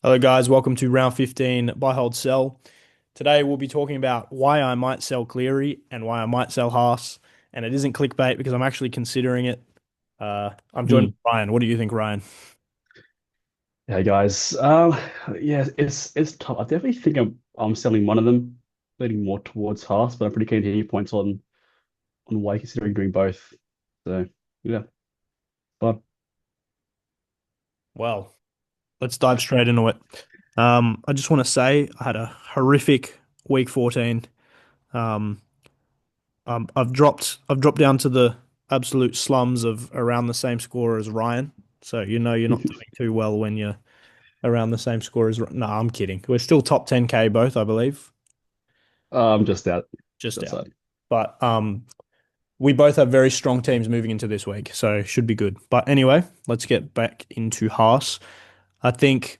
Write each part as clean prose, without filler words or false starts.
Hello, guys. Welcome to round 15 Buy, Hold, Sell. Today, we'll be talking about why I might sell Cleary and why I might sell Haas. And it isn't clickbait because I'm actually considering it. I'm joined Mm. by Ryan. What do you think, Ryan? Hey guys, yeah, it's tough. I definitely think I'm selling one of them, leaning more towards Haas, but I'm pretty keen to hear your points on why you're considering doing both. So yeah, but Well, let's dive straight into it. I just want to say I had a horrific week 14. Um, I've dropped down to the absolute slums of around the same score as Ryan. So you know you're not doing too well when you're around the same score as. No, I'm kidding. We're still top 10K both, I believe. I'm just out. Just That's out. it. But we both have very strong teams moving into this week, so should be good. But anyway, let's get back into Haas. I think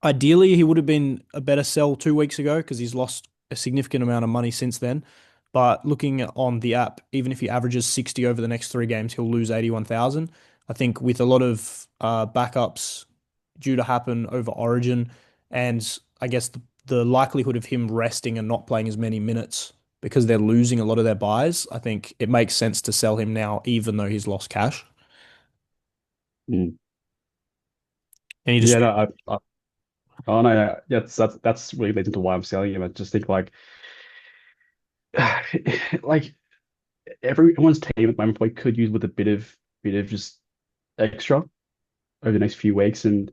ideally he would have been a better sell 2 weeks ago because he's lost a significant amount of money since then. But looking on the app, even if he averages 60 over the next 3 games, he'll lose 81,000. I think with a lot of backups due to happen over Origin, and I guess the likelihood of him resting and not playing as many minutes because they're losing a lot of their buys, I think it makes sense to sell him now, even though he's lost cash. Mm. And you just, Yeah, no, oh no, yeah, that's really leads into why I'm selling him. I just think like everyone's team at the moment probably could use with a bit of just extra over the next few weeks. And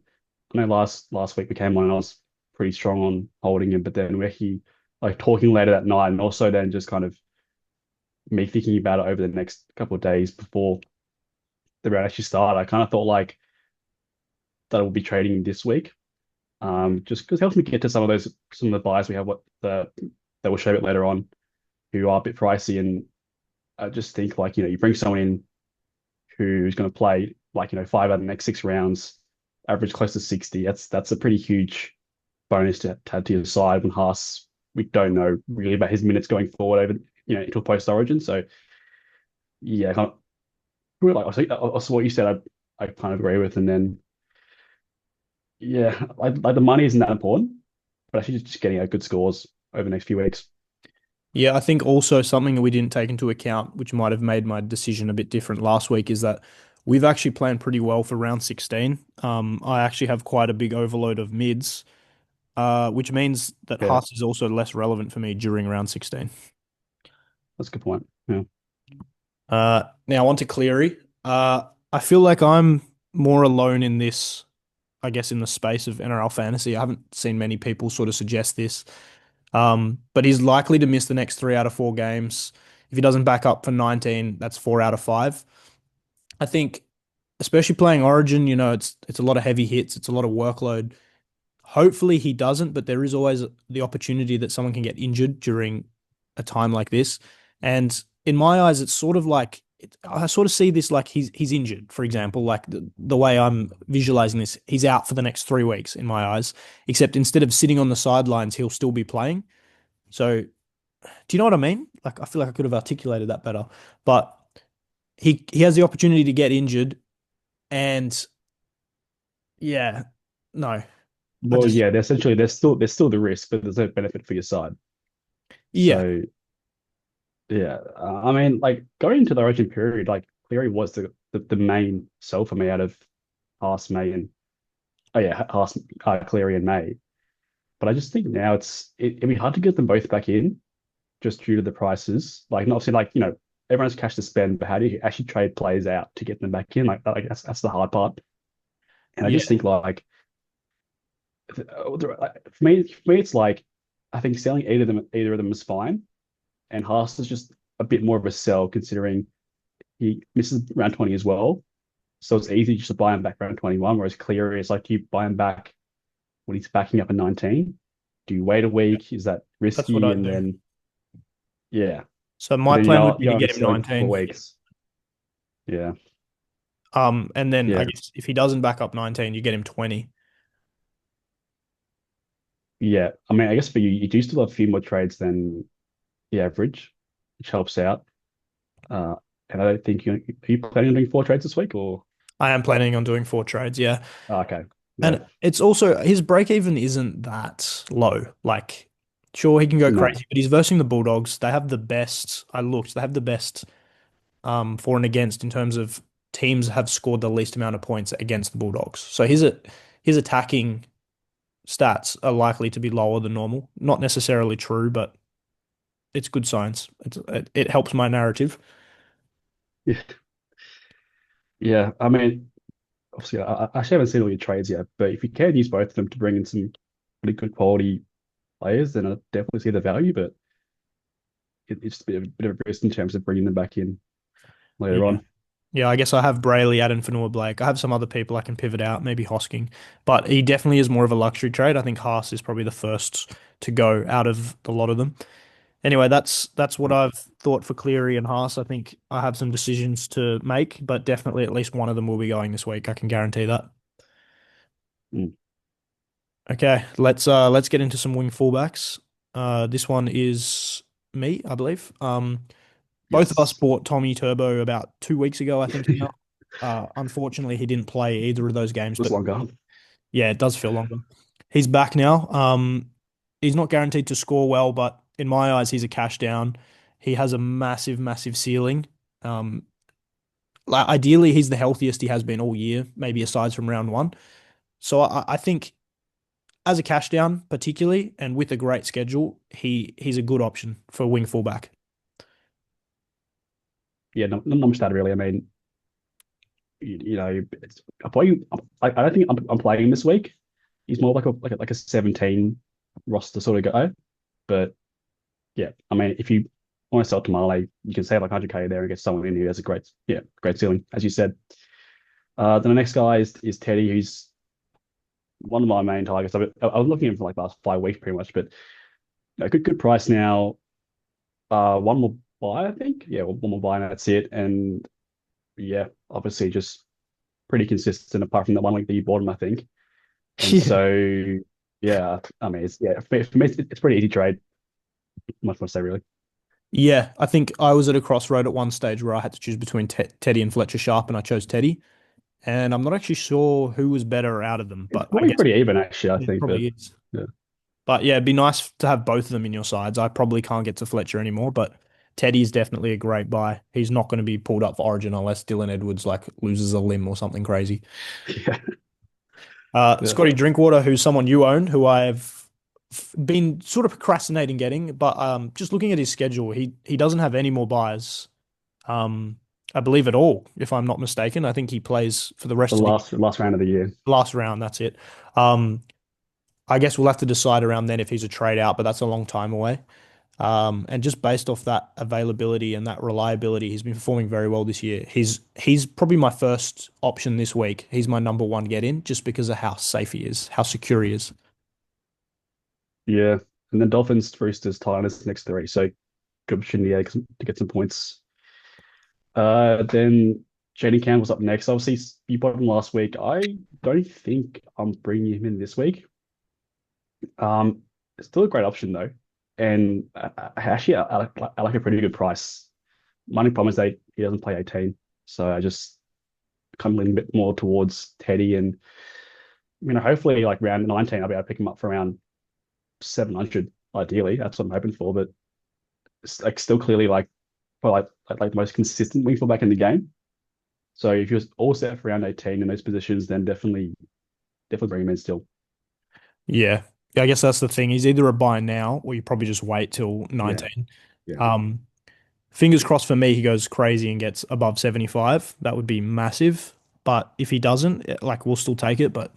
I know last week we came on and I was pretty strong on holding him, but then we're he like talking later that night, and also then just kind of me thinking about it over the next couple of days before the round actually started. I kind of thought like that I will be trading him this week, just because it helps me get to some of the buys we have what the that will show it later on who are a bit pricey, and I just think like you bring someone in who's going to play like five out of the next six rounds, average close to 60. That's a pretty huge bonus to add to your side when Haas, we don't know really about his minutes going forward over, until post Origin. So yeah, kind of really like also what you said, I kind of agree with. And then yeah, like the money isn't that important, but actually just getting good scores over the next few weeks. yeah, I think also something that we didn't take into account, which might have made my decision a bit different last week, is that we've actually planned pretty well for round 16. I actually have quite a big overload of mids, which means that Yeah, Haas is also less relevant for me during round 16. that's a good point. Yeah. Now on to Cleary. I feel like I'm more alone in this, I guess, in the space of NRL fantasy. I haven't seen many people sort of suggest this. But he's likely to miss the next 3 out of 4 games. If he doesn't back up for 19, that's 4 out of 5. I think, especially playing Origin, it's a lot of heavy hits, it's a lot of workload. Hopefully he doesn't, but there is always the opportunity that someone can get injured during a time like this. And in my eyes, it's sort of like I sort of see this like he's injured, for example, like the way I'm visualizing this, he's out for the next 3 weeks in my eyes. Except instead of sitting on the sidelines, he'll still be playing. So, do you know what I mean? Like, I feel like I could have articulated that better, but he has the opportunity to get injured, and yeah, no, I Well, just yeah, they're essentially there's still the risk, but there's no benefit for your side. yeah, So yeah, I mean, like going into the Origin period, like Cleary was the main sell for me out of Haas, May, and oh yeah, Haas, Cleary and May. But I just think now it'd be hard to get them both back in just due to the prices. Like, not obviously, like everyone's cash to spend, but how do you actually trade players out to get them back in? Like that's the hard part. And I just yeah, think like for me, it's like I think selling either of them is fine, and Haas is just a bit more of a sell considering he misses round 20 as well. So it's easy just to buy him back round 21, whereas Cleary is like, do you buy him back when he's backing up in 19? Do you wait a week? Is that that's what risky? I'd And do. then, yeah. So But my then plan would be you to only get him sell him for 19. 4 weeks. Yeah. And then I Yeah. guess if he doesn't back up 19, you get him 20. Yeah. I mean, I guess for you, you do still have a few more trades than the average, which helps out. Uh, and I don't think are you planning on doing four trades this week or? I am planning on doing 4 trades. Yeah. Oh, okay. Yeah. And it's also his break even isn't that low. Like, sure, he can go No. crazy, but he's versing the Bulldogs. They have the best. I looked. They have the best for and against in terms of teams have scored the least amount of points against the Bulldogs. So his attacking stats are likely to be lower than normal. Not necessarily true, but it's good science. It helps my narrative. Yeah. Yeah. I mean, obviously, I actually haven't seen all your trades yet, but if you can use both of them to bring in some pretty good quality players, then I definitely see the value. But it's a bit of a risk in terms of bringing them back in later Yeah. on. Yeah, I guess I have Brayley, Adam Fanua Blake. I have some other people I can pivot out, maybe Hosking. But he definitely is more of a luxury trade. I think Haas is probably the first to go out of the lot of them. Anyway, that's what I've thought for Cleary and Haas. I think I have some decisions to make, but definitely at least one of them will be going this week. I can guarantee that. Mm. Okay, let's get into some wing fullbacks. This one is me, I believe. Both of us Yes. bought Tommy Turbo about 2 weeks ago, I think now. Unfortunately, he didn't play either of those games, Was but longer. yeah, it does feel longer. He's back now. He's not guaranteed to score well, but in my eyes, he's a cash down. He has a massive, massive ceiling. Um, like ideally, he's the healthiest he has been all year, maybe aside from round one. So I think as a cash down, particularly, and with a great schedule, he's a good option for wing fullback. Yeah, not much that really. I mean, I probably I don't think I'm playing him this week. He's more like a 17 roster sort of guy. But yeah, I mean, if you want to sell Tamale, you can save like 100K there and get someone in who has a great ceiling, as you said. Then the next guy is Teddy, who's one of my main targets. I was looking at him for like the last 5 weeks pretty much, but good price now. One more buy, I think. Yeah, one more buy, and that's it. And yeah, obviously just pretty consistent apart from the one week that you bought him, I think. And Yeah. so yeah, I mean, for me it's pretty easy trade. Much more to say really. Yeah, I think I was at a crossroad at one stage where I had to choose between Teddy and Fletcher Sharp, and I chose Teddy. And I'm not actually sure who was better out of them, It's but I probably guess pretty even actually, I it think, but probably is. yeah. But yeah, it'd be nice to have both of them in your sides. I probably can't get to Fletcher anymore, but Teddy's definitely a great buy. He's not going to be pulled up for Origin unless Dylan Edwards like loses a limb or something crazy. Yeah. Yeah. Scotty Drinkwater, who's someone you own, who I've been sort of procrastinating getting, but just looking at his schedule, he doesn't have any more buys. Um, I believe at all, if I'm not mistaken. I think he plays for the The rest of the last round of the year. last round. That's it. Um, I guess we'll have to decide around then if he's a trade out, but that's a long time away. And just based off that availability and that reliability, he's been performing very well this year. He's probably my first option this week. He's my number one get in just because of how safe he is, how secure he is. Yeah. And then Dolphins, Roosters, Titans next three. So good opportunity to get some points. Then Jaden Campbell's up next. Obviously, you bought him last week. I don't think I'm bringing him in this week. It's still a great option though, and I like a pretty good price. My only problem is that he doesn't play 18, so I just kind of lean a bit more towards Teddy, and hopefully like round 19, I'll be able to pick him up for around 700. Ideally, that's what I'm hoping for, but it's like still clearly like probably like the most consistent wing fullback in the game. So if you're all set for round 18 in those positions, then definitely bring him in still. Yeah. Yeah, I guess that's the thing. He's either a buy now or you probably just wait till Yeah, 19. yeah, Um, Fingers crossed for me, he goes crazy and gets above 75. That would be massive. But if he doesn't, like we'll still take it. But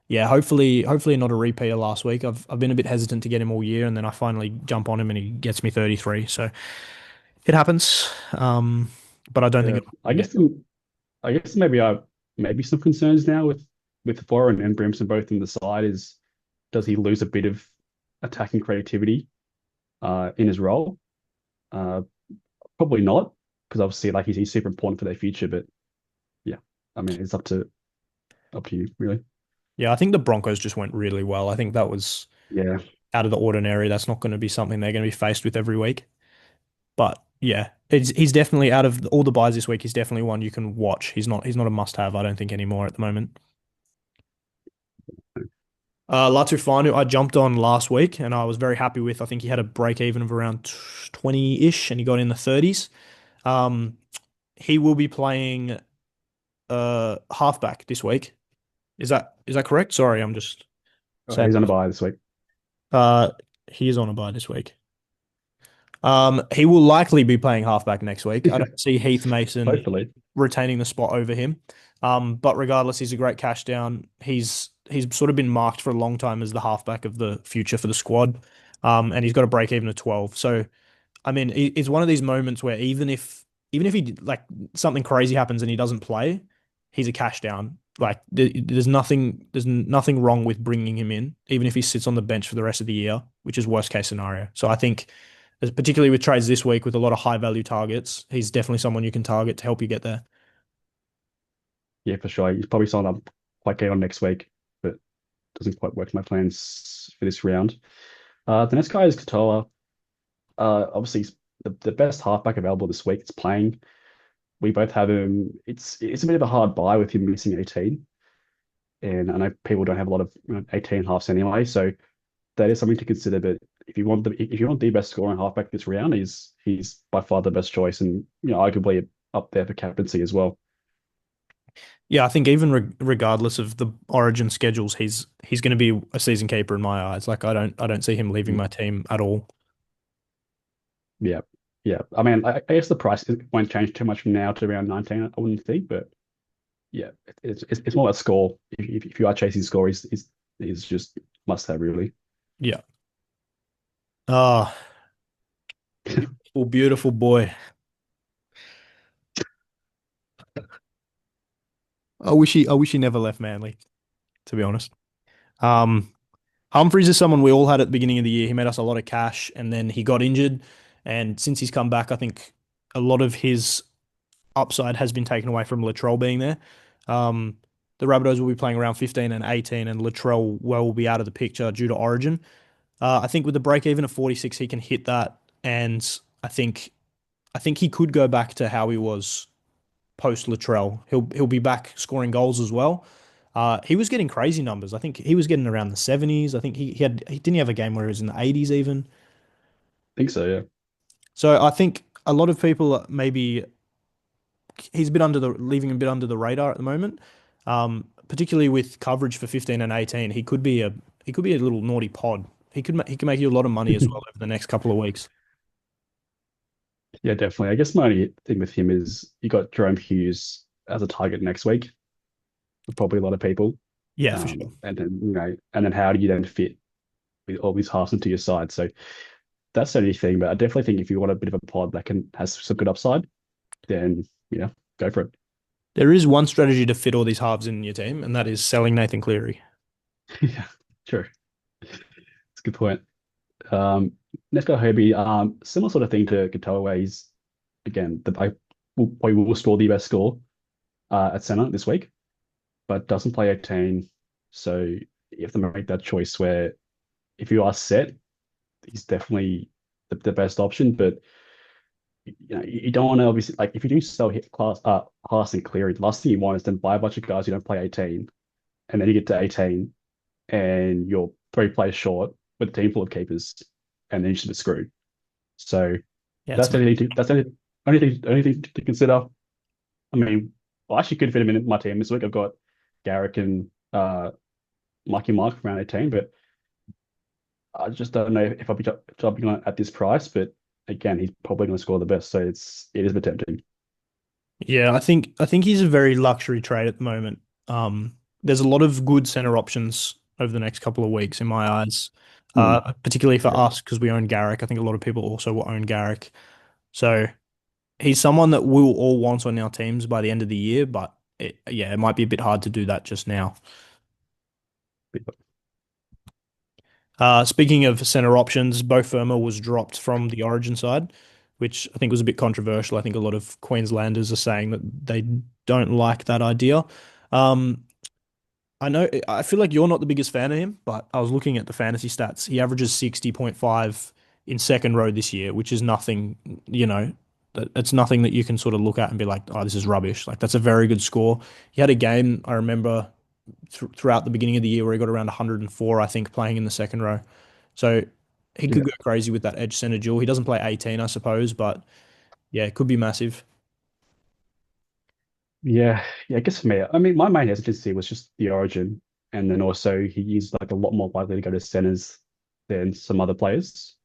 yeah, hopefully not a repeat of last week. I've been a bit hesitant to get him all year, and then I finally jump on him and he gets me 33. So it happens. But I don't think yeah. it'll happen again. I guess maybe some concerns now with Foreign and Brimson both in the side is does he lose a bit of attacking creativity in his role? Uh, Probably not, because obviously like he's super important for their future. But yeah, I mean it's up to you really. Yeah, I think the Broncos just went really well. I think that was Yeah, out of the ordinary. That's not going to be something they're going to be faced with every week. But yeah, he's definitely out of all the buys this week. He's definitely one you can watch. He's not a must have. I don't think anymore at the moment. Latu I jumped on last week and I was very happy with. I think he had a break even of around 20-ish and he got in the 30s. Um, he will be playing halfback this week. Is that correct? Sorry, I'm just saying. He's on a bye this week. Uh, he is on a bye this week. He will likely be playing halfback next week. I don't see Heath Mason Hopefully. retaining the spot over him. But regardless, he's a great cash down. He's sort of been marked for a long time as the halfback of the future for the squad. And he's got a break even of 12. So I mean, it's one of these moments where even if he like something crazy happens and he doesn't play, he's a cash down. Like there's nothing wrong with bringing him in, even if he sits on the bench for the rest of the year, which is worst case scenario. So I think, particularly with trades this week with a lot of high value targets, he's definitely someone you can target to help you get there. Yeah, for sure. He's probably someone I'm quite keen on next week, but doesn't quite work my plans for this round. The next guy is Katoa. Obviously, he's the best halfback available this week. It's playing. We both have him. It's a bit of a hard buy with him missing 18. And I know people don't have a lot of 18 halves anyway, so that is something to consider. But if you want the best scoring halfback this round, he's by far the best choice, and arguably up there for captaincy as well. Yeah, I think even regardless of the Origin schedules, he's going to be a season keeper in my eyes. Like I don't see him leaving Mm. my team at all. Yeah, yeah. I mean, I guess the price won't change too much from now to around 19. I wouldn't think, but yeah, it's more about score. If you are chasing score, he's just must have really. Yeah. Ah, beautiful, beautiful boy. I wish he never left Manly, to be honest. Um, Humphries is someone we all had at the beginning of the year. He made us a lot of cash and then he got injured. And since he's come back, I think a lot of his upside has been taken away from Latrell being there. Um, the Rabbitohs will be playing around 15 and 18, and Latrell will be out of the picture due to Origin. I think with the break even of 46, he can hit that, and I think he could go back to how he was post Latrell. He'll be back scoring goals as well. He was getting crazy numbers. I think he was getting around the 70s. I think he didn't have a game where he was in the 80s even. Think so, yeah. So I think a lot of people maybe he's a bit under the leaving a bit under the radar at the moment. Particularly with coverage for 15 and 18, he could be a little naughty pod. He can make you a lot of money as well over the next couple of weeks. Yeah, definitely. I guess my only thing with him is you got Jerome Hughes as a target next week for probably a lot of people. Yeah, for sure. And then how do you then fit with all these halves into your side? So that's the only thing. But I definitely think if you want a bit of a pod that can has some good upside, then go for it. There is one strategy to fit all these halves in your team, and that is selling Nathan Cleary. Yeah, sure. It's a good point. Um, Next guy, Herbie. Similar sort of thing to Katoa, where he's again we will score the best score at center this week, but doesn't play 18. So you have to make that choice where if you are set, he's definitely the best option. But you don't want to obviously like if you do sell hit class Haas and Cleary, the last thing you want is then buy a bunch of guys who don't play 18, and then you get to 18 and you're 3 players short with a team full of keepers, and then you're just a bit screwed. So Yeah, it's that's the only thing, only thing to consider. I mean, I actually could fit him in my team this week. I've got Garrick and Mikey Mark around 18, but I just don't know if I'll be jumping on it at this price. But again, he's probably going to score the best, so it is a bit tempting. yeah. I think he's a very luxury trade at the moment. There's a lot of good center options over the next couple of weeks in my eyes. Hmm. Particularly for Yeah, us because we own Garrick. I think a lot of people also will own Garrick. So he's someone that we'll all want on our teams by the end of the year, but yeah, it might be a bit hard to do that just now. Speaking of center options, Bo Firma was dropped from the Origin side, which I think was a bit controversial. I think a lot of Queenslanders are saying that they don't like that idea. Um, I feel like you're not the biggest fan of him, but I was looking at the fantasy stats. He averages 60.5 in second row this year, which is nothing, it's nothing that you can sort of look at and be like, oh, this is rubbish. Like, that's a very good score. He had a game, I remember, throughout the beginning of the year where he got around 104, I think, playing in the second row. So he could Yeah. go crazy with that edge center duel. He doesn't play 18, I suppose, but yeah, it could be massive. Yeah, yeah, I guess for me, I mean, my main hesitancy was just the origin, and then also he's like a lot more likely to go to centers than some other players.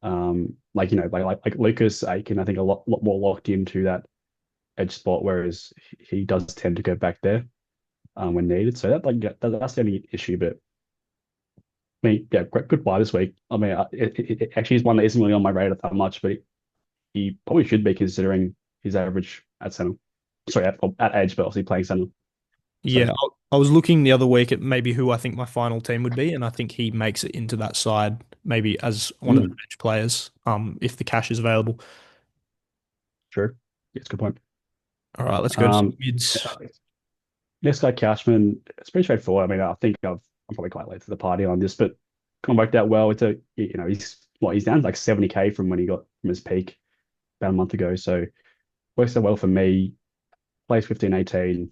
Like like Lucas Aiken, I think a lot more locked into that edge spot, whereas he does tend to go back there when needed. So that like yeah, that's the only issue. But I mean, yeah, good buy this week. I mean, it actually is one that isn't really on my radar that much, but he probably should be considering his average at center. Sorry, at edge, but obviously playing center. Yeah, So. I was looking the other week at maybe who I think my final team would be, and I think he makes it into that side, maybe as one of the Mm. bench players, if the cash is available. True. Yeah, it's a good point. All right, let's go to some Um, mids. Next guy, Cashman, it's pretty straightforward. I mean, I'm probably quite late to the party on this, but kind of worked out well. It's he's down like 70K from when he got from his peak about a month ago. So works out well for me. Plays 15, 18.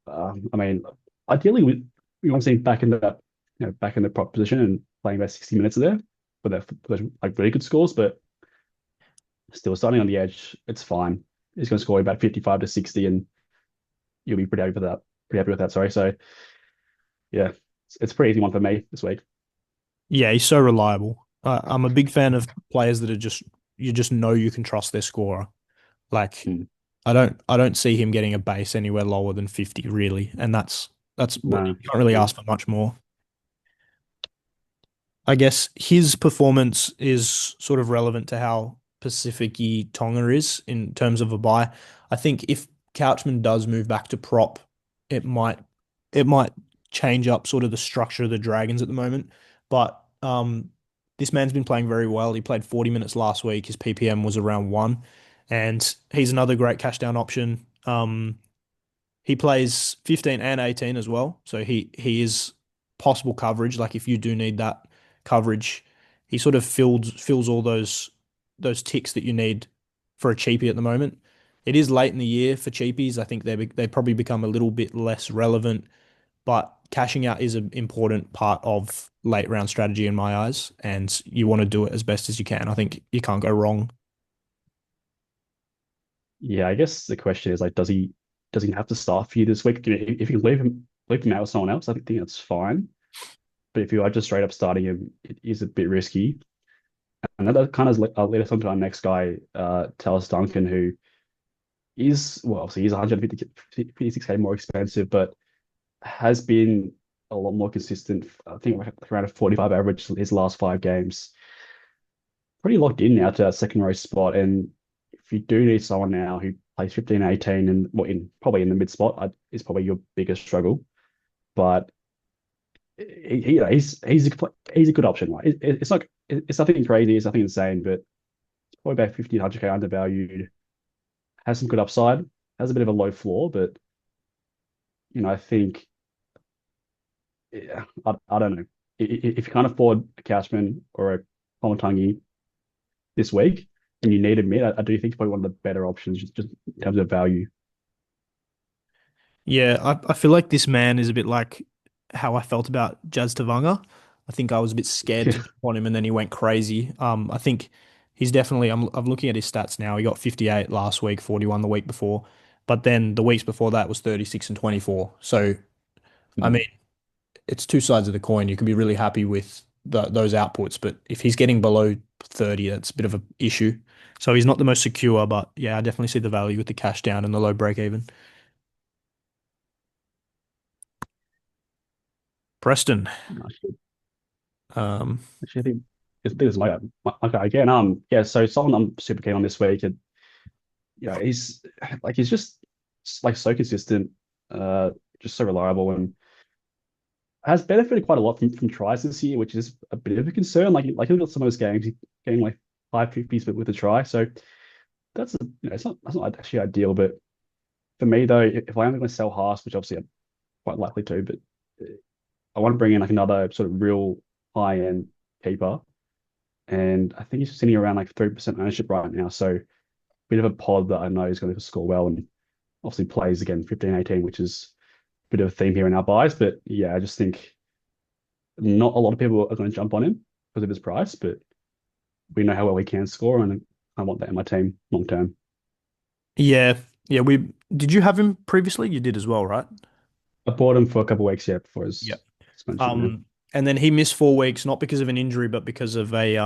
I mean, ideally we want to see him back in the back in the prop position and playing about 60 minutes there, but those like really good scores, but still starting on the edge, it's fine. He's going to score about 55 to 60, and you'll be pretty happy with that. Pretty happy with that. Sorry. So yeah, it's a pretty easy one for me this week. Yeah, he's so reliable. I'm a big fan of players that are just you just know you can trust their scorer. Like Mm. I don't see him getting a base anywhere lower than 50 really, and that's what you No, can't really no. ask for much more. I guess his performance is sort of relevant to how Pacific-y Tonga is in terms of a buy. I think if Couchman does move back to prop, it might it might change up sort of the structure of the Dragons at the moment. But this man's been playing very well. He played 40 minutes last week. His PPM was around one, and he's another great cash down option. He plays 15 and 18 as well. So he is possible coverage. Like if you do need that coverage, he sort of fills all those ticks that you need for a cheapie at the moment. It is late in the year for cheapies. I think they probably become a little bit less relevant, but cashing out is an important part of late round strategy in my eyes, and you want to do it as best as you can. I think you can't go wrong. Yeah, I guess the question is like, does he have to start for you this week? If you leave him out with someone else, I think that's fine. But if you are just straight up starting him, it is a bit risky. And that kind of led us on to our next guy, Talis Duncan, who is well, obviously he's 156K more expensive, but has been a lot more consistent. I think around a 45 average his last 5 games. Pretty locked in now to that second row spot. And if you do need someone now who plays 15, 18, and well, in probably in the mid spot, is probably your biggest struggle. But he's a good option. Like it's nothing crazy, it's nothing insane, but it's probably about 50, 100K undervalued. Has some good upside. Has a bit of a low floor, but I think yeah, I don't know. If you can't afford a Cashman or a Pomatangi this week and you need a mid, I do think it's probably one of the better options just in terms of value. Yeah, I feel like this man is a bit like how I felt about Jazz Tavanga. I think I was a bit scared to Yeah. jump on him and then he went crazy. I think he's definitely, I'm looking at his stats now. He got 58 last week, 41 the week before, but then the weeks before that was 36 and 24. So, I Mm. mean, it's two sides of the coin. You can be really happy with those outputs, but if he's getting below 30, that's a bit of an issue. So he's not the most secure, but yeah, I definitely see the value with the cash down and the low break even. Preston. Actually, Um, I think it's like okay again. Yeah. So someone I'm super keen on this week, and he's just like so consistent, uh, just so reliable, and has benefited quite a lot from tries this year, which is a bit of a concern. Like look at some of those games, he's getting like 550s with a try. So it's not actually ideal. But for me though, if I am going to sell Haas, which obviously I'm quite likely to, but I want to bring in like another sort of real high end keeper, and I think he's sitting around like 3% ownership right now. So bit of a pod that I know is going to score well and obviously plays again 15, 18, which is bit of a theme here in our buys, but yeah, I just think not a lot of people are going to jump on him because of his price, but we know how well he can score, and I want that in my team long term. Yeah, yeah. We did you have him previously? You did as well, right? I bought him for a couple of weeks, yeah, before Yeah. his suspension. Yeah, And then he missed 4 weeks, not because of an injury, but because of a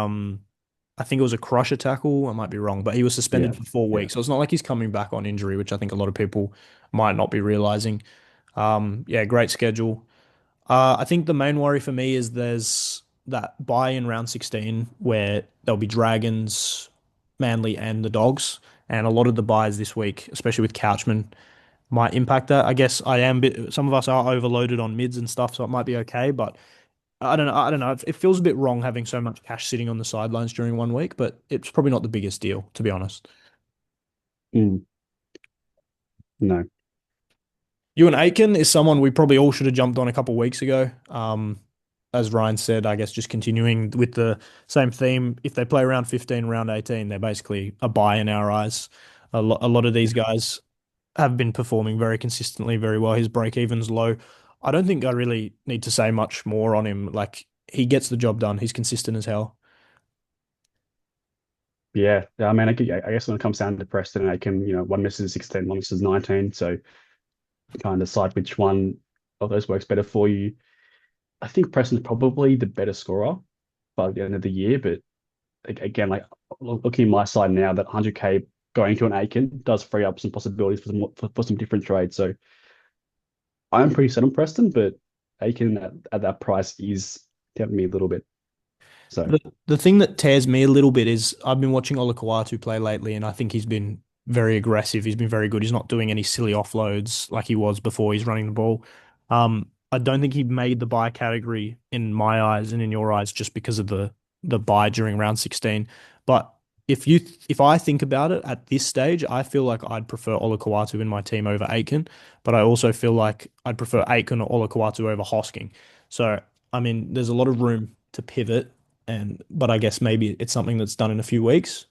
I think it was a crusher tackle. I might be wrong, but he was yeah, suspended for four yeah. weeks. So it's not like he's coming back on injury, which I think a lot of people might not be realizing. Yeah, great schedule. I think the main worry for me is there's that bye in round 16 where there'll be Dragons, Manly, and the Dogs. And a lot of the buys this week, especially with Couchman, might impact that. I guess some of us are overloaded on mids and stuff, so it might be okay. But I don't know. I don't know. It feels a bit wrong having so much cash sitting on the sidelines during 1 week, but it's probably not the biggest deal, to be honest. Mm, no, Ewan Aitken is someone we probably all should have jumped on a couple of weeks ago. As Ryan said, I guess just continuing with the same theme. If they play round 15, round 18, they're basically a buy in our eyes. A lot of these yeah, guys have been performing very consistently, very well. His break even's low. I don't think I really need to say much more on him. Like he gets the job done. He's consistent as hell. yeah. I mean, I guess when it comes down to Preston, I can, one misses 16, one misses 19, so you kind of decide which one of those works better for you. I think Preston's probably the better scorer by the end of the year, but again, like looking at my side now, that 100K going to an Aiken does free up some possibilities for some different trades. So I'm pretty set on Preston, but Aiken at that price is tempting me a little bit. So The thing that tears me a little bit is I've been watching Olakau'atu play lately, and I think he's been very aggressive. He's been very good. He's not doing any silly offloads like he was before. He's running the ball. I don't think he made the buy category in my eyes and in your eyes just because of the buy during round 16. But if I think about it at this stage, I feel like I'd prefer Olakau'atu in my team over Aitken, but I also feel like I'd prefer Aitken or Olakau'atu over Hosking. So I mean, there's a lot of room to pivot but I guess maybe it's something that's done in a few weeks.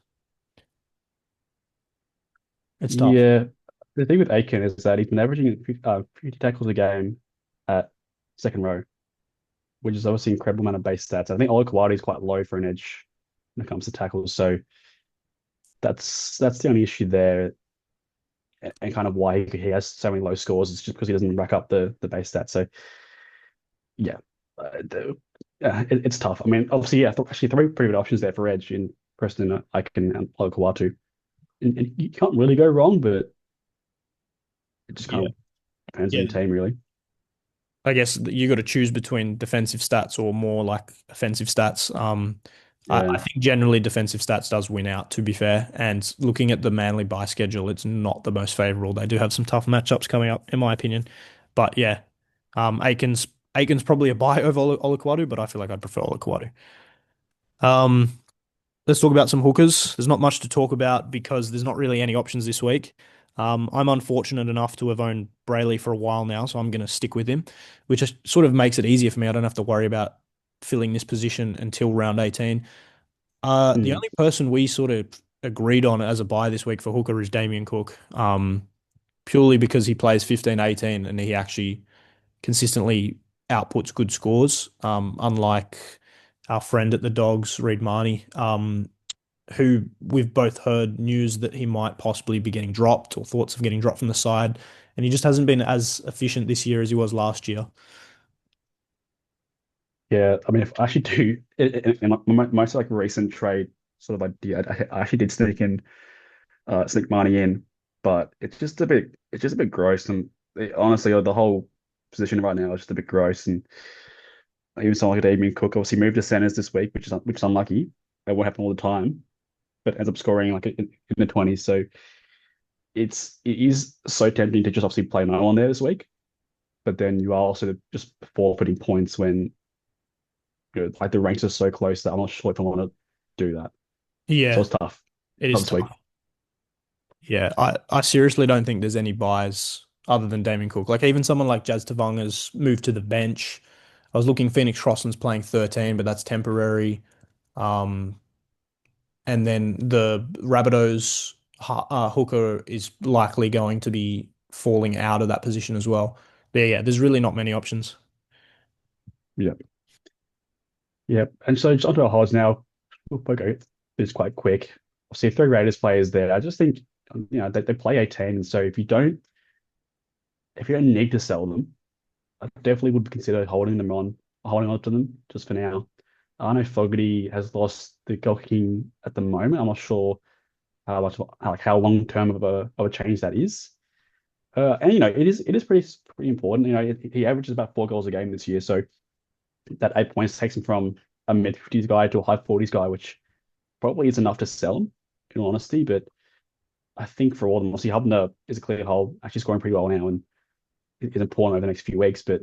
It's tough. yeah, the thing with Aiken is that he's been averaging 50 tackles a game at second row, which is obviously an incredible amount of base stats. I think Olakau'atu is quite low for an edge when it comes to tackles, so that's the only issue there, and kind of why he has so many low scores is just because he doesn't rack up the base stats. So yeah, it's tough. I mean, obviously, yeah, actually three pretty good options there for edge in Preston, Aiken, and Olakau'atu, and you can't really go wrong, but it just kind Yeah. of depends on Yeah. your team, really. I guess you got to choose between defensive stats or more like offensive stats. Yeah, I think generally defensive stats does win out, to be fair. And looking at the Manly bye schedule, it's not the most favorable. They do have some tough matchups coming up, in my opinion. But yeah, Aiken's probably a buy over Olakau'atu, but I feel like I'd prefer Olakau'atu. Um, Let's talk about some hookers. There's not much to talk about because there's not really any options this week. I'm unfortunate enough to have owned Brayley for a while now, so I'm going to stick with him, which sort of makes it easier for me. I don't have to worry about filling this position until round 18. The mm. only person we sort of agreed on as a buy this week for hooker is Damien Cook, purely because he plays 15-18 and he actually consistently outputs good scores, unlike our friend at the Dogs, Reid Marnie. Who we've both heard news that he might possibly be getting dropped or thoughts of getting dropped from the side. And he just hasn't been as efficient this year as he was last year. Yeah. I mean, if I actually do in my most like recent trade sort of idea, I actually did sneak money in, but it's just a bit gross, and honestly, the whole position right now is just a bit gross, and even someone like Damien Cook obviously moved to centers this week, which is unlucky. That won't happen all the time, but ends up scoring like in the 20s. So it is so tempting to just obviously play no one there this week, but then you are also just forfeiting points when like the ranks are so close that I'm not sure if I want to do that. So Yeah, it's tough. it Tough is this week. tough. Yeah, I seriously don't think there's any buys other than Damien Cook. Like even someone like Jazz Tavanga's moved to the bench. I was looking Phoenix Crossland's playing 13, but that's temporary. Um, and then the Rabbitohs hooker is likely going to be falling out of that position as well. Yeah, there's really not many options. Yeah. Yeah. And so just onto our holds now. We'll go this quite quick. See, three Raiders players there. I just think, they play 18. So if you don't need to sell them, I definitely would consider holding on to them just for now. I know Fogarty has lost the goal kicking at the moment. I'm not sure how long term of a change that is. And it is pretty important. He averages about 4 goals a game this year, so that 8 points takes him from a mid 50s guy to a high 40s guy, which probably is enough to sell him, in all honesty. But I think for all of them, obviously Hubner is a clear hold, actually scoring pretty well now and is important over the next few weeks. But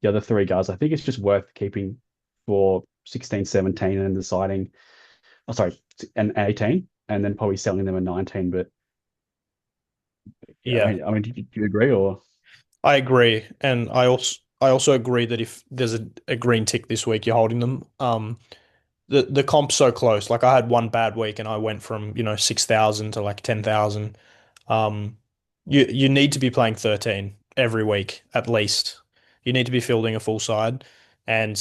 the other three guys, I think it's just worth keeping for 16, 17 and deciding, oh, sorry, and 18, and then probably selling them at 19. But yeah, Yeah, do you agree or? I agree, and I also agree that if there's a green tick this week, you're holding them. The comp's so close. Like I had one bad week and I went from, 6,000 to like 10,000. Um, you need to be playing 13 every week at least. You need to be fielding a full side, and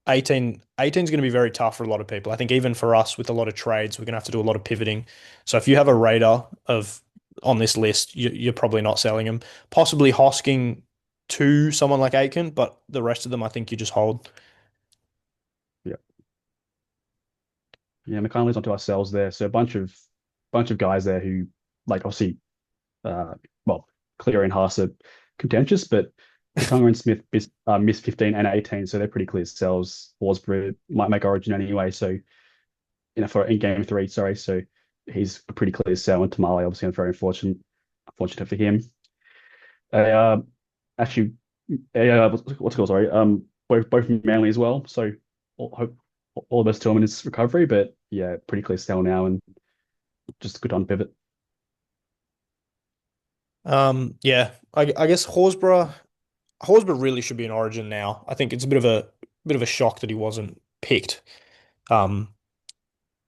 18 is going to be very tough for a lot of people. I think even for us with a lot of trades, we're going to have to do a lot of pivoting. So if you have a Raider of on this list, you're probably not selling them. Possibly hosking to someone like Aiken, but the rest of them, I think you just hold. Yeah. Yeah, McConaughey's leads onto ourselves there. So a bunch of guys there who, like, obviously, uh, well, Cleary and Haas are contentious, but Katonga and Smith missed 15 and 18, so they're pretty clear sells. Horsburgh might make Origin anyway, so for in game three, sorry, so he's a pretty clear sell. And Tamale, obviously, I'm very unfortunate for him. Uh, actually, what's it called? Sorry, both Manly as well. So hope all the best to him in his recovery, but yeah, pretty clear sell now and just a good on pivot. Yeah, I guess Horsburgh really should be in Origin now. I think it's a bit of a shock that he wasn't picked. Um,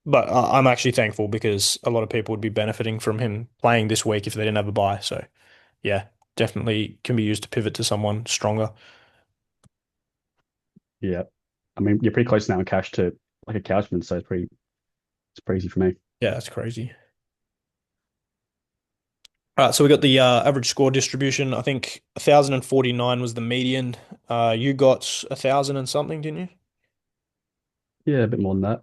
but I'm actually thankful because a lot of people would be benefiting from him playing this week if they didn't have a bye. So yeah, definitely can be used to pivot to someone stronger. Yeah. I mean, you're pretty close now in cash to like a Couchman, so it's pretty easy for me. Yeah, that's crazy. All right, so we got the average score distribution. I think 1,049 was the median. You got 1,000 and something, didn't you? Yeah, a bit more than that.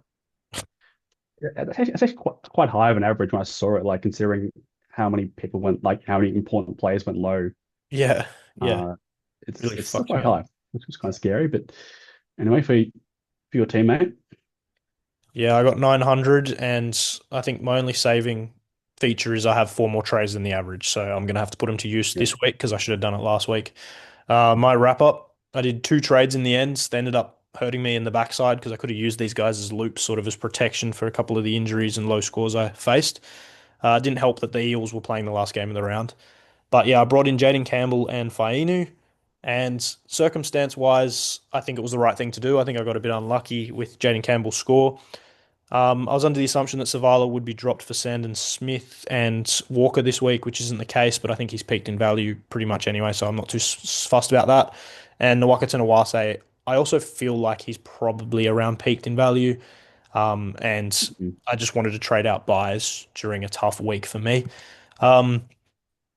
Yeah, it's actually quite high of an average when I saw it, like considering how many important players went low. Yeah, yeah, Uh, it's really it's still fucked me quite up. high, which was kind of scary. But anyway, for your teammate, Yeah, I got 900, and I think my only saving feature is I have four more trays than the average, so I'm gonna have to put them to use yeah, this week because I should have done it last week. My wrap up, I did two trades in the end. They ended up hurting me in the backside because I could have used these guys as loops, sort of as protection for a couple of the injuries and low scores I faced. It didn't help that the Eels were playing the last game of the round. But yeah, I brought in Jaden Campbell and Fainu. And circumstance wise, I think it was the right thing to do. I think I got a bit unlucky with Jaden Campbell's score. I was under the assumption that Savala would be dropped for Sandon Smith and Walker this week, which isn't the case, but I think he's peaked in value pretty much anyway, so I'm not too fussed about that. And Nawaqanita Wase, I also feel like he's probably around peaked in value. And mhm. I just wanted to trade out buys during a tough week for me. Um,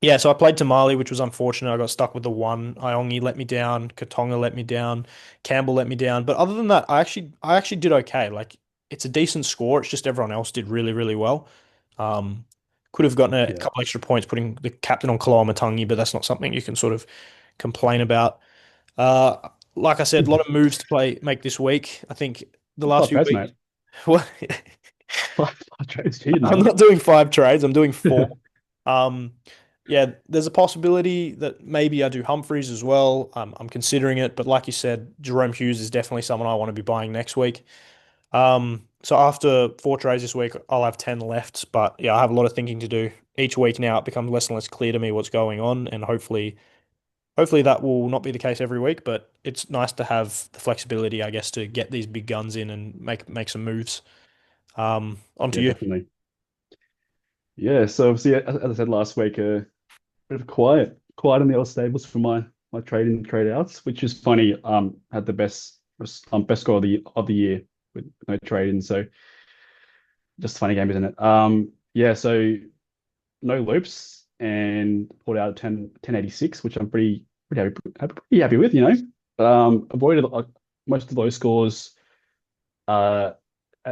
yeah, so I played Tamale, which was unfortunate. I got stuck with the one. Iongi let me down. Katonga let me down. Campbell let me down. But other than that, I actually did okay. Like it's a decent score. It's just everyone else did really, really well. Um, could have gotten a Yeah, couple extra points putting the captain on Kaloa Matangi, but that's not something you can sort of complain about. Uh, like I said, a lot of moves to make this week. I think the last five few trades, weeks. mate. Well, Five trades, cheated, I'm mate. not doing five trades. I'm doing four. Um, yeah, there's a possibility that maybe I do Humphreys as well. I'm considering it, but like you said, Jerome Hughes is definitely someone I want to be buying next week. So after four trades this week, I'll have 10 left. But yeah, I have a lot of thinking to do. Each week now, it becomes less and less clear to me what's going on, and hopefully that will not be the case every week. But it's nice to have the flexibility, I guess, to get these big guns in and make some moves. Onto Yeah, you. definitely. Yeah, so obviously, as I said last week, a bit of quiet in the old stables for mine. my trade outs, which is funny. Had the best score of the year with no trade in. So just a funny game, isn't it? Yeah. So no loops and pulled out a 1086, which I'm pretty happy with. Avoided most of those scores. Uh,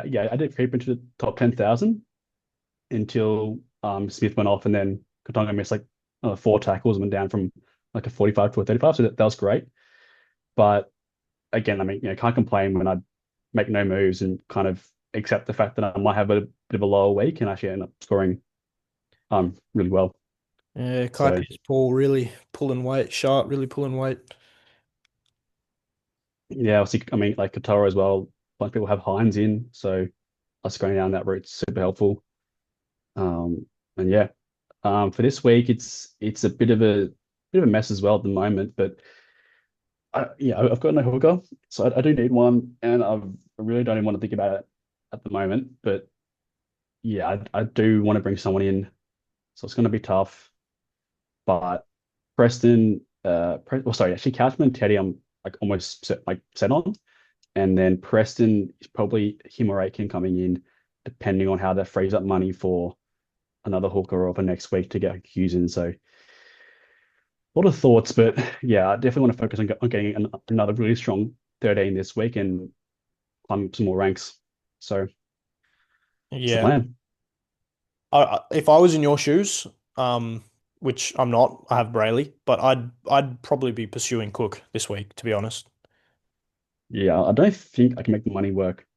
yeah, I did creep into the top 10,000 until Smith went off, and then Katonga missed like four tackles and went down from like a 45 to a 35. So that was great. But again, I mean, can't complain when I make no moves and kind of accept the fact that I might have a bit of a lower week and actually end up scoring really well. Yeah, Kai So Pierce Paul really pulling weight, sharp, really pulling weight. yeah, obviously, I mean, like Katara as well. A bunch of people have Hines in, so us going down that route's super helpful. And yeah, for this week, it's a bit of a mess as well at the moment. But I've got no hooker, so I do need one, and I really don't even want to think about it at the moment. But yeah, I do want to bring someone in, so it's going to be tough. But Preston, well, sorry, actually, Couchman and Teddy, I'm like almost set on, and then Preston is probably him or Aiken coming in, depending on how that frees up money for another hooker over next week to get Hughes in. So a lot of thoughts, but yeah, I definitely want to focus on getting another really strong 13 this week and climb some more ranks. So that's the Yeah. plan. If I was in your shoes, um, which I'm not, I have Brayley, but I'd probably be pursuing Cook this week, to be honest. Yeah, I don't think I can make the money work,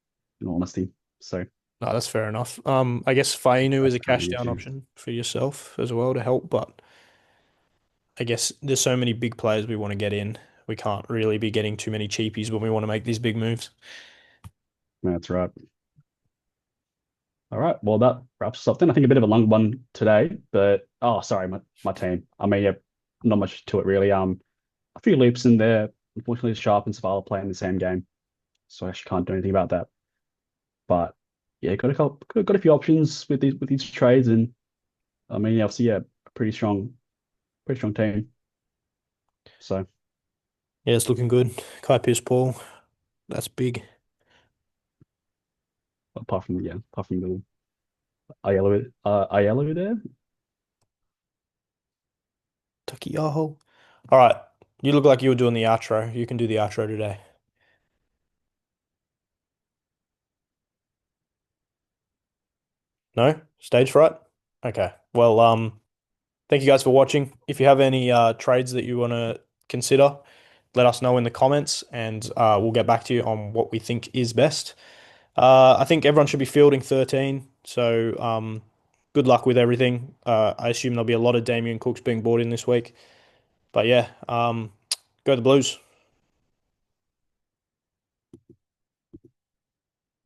in all honesty. So No, that's fair enough. I guess Fainu is that's a kind of cash the down issue. option for yourself as well to help, but I guess there's so many big players we want to get in. We can't really be getting too many cheapies when we want to make these big moves. That's right. All right. Well, that wraps us up then. I think a bit of a long one today, but oh, sorry, my team. I mean, yeah, not much to it really. A few leaps in there. Unfortunately, Sharp and Savala play in the same game, so I actually can't do anything about that. But yeah, got a few options with these trades, and I mean, obviously, yeah, a pretty strong team. So Yeah, it's looking good. Kai Pierce Paul, that's big. apart from the Aiello there. Takiyaho. All right. You look like you were doing the outro. You can do the outro today. No? Stage fright? Okay. Well, thank you guys for watching. If you have any trades that you want to consider, let us know in the comments and we'll get back to you on what we think is best. I think everyone should be fielding 13, so good luck with everything. I assume there'll be a lot of Damien Cooks being bought in this week. But yeah, go the Blues.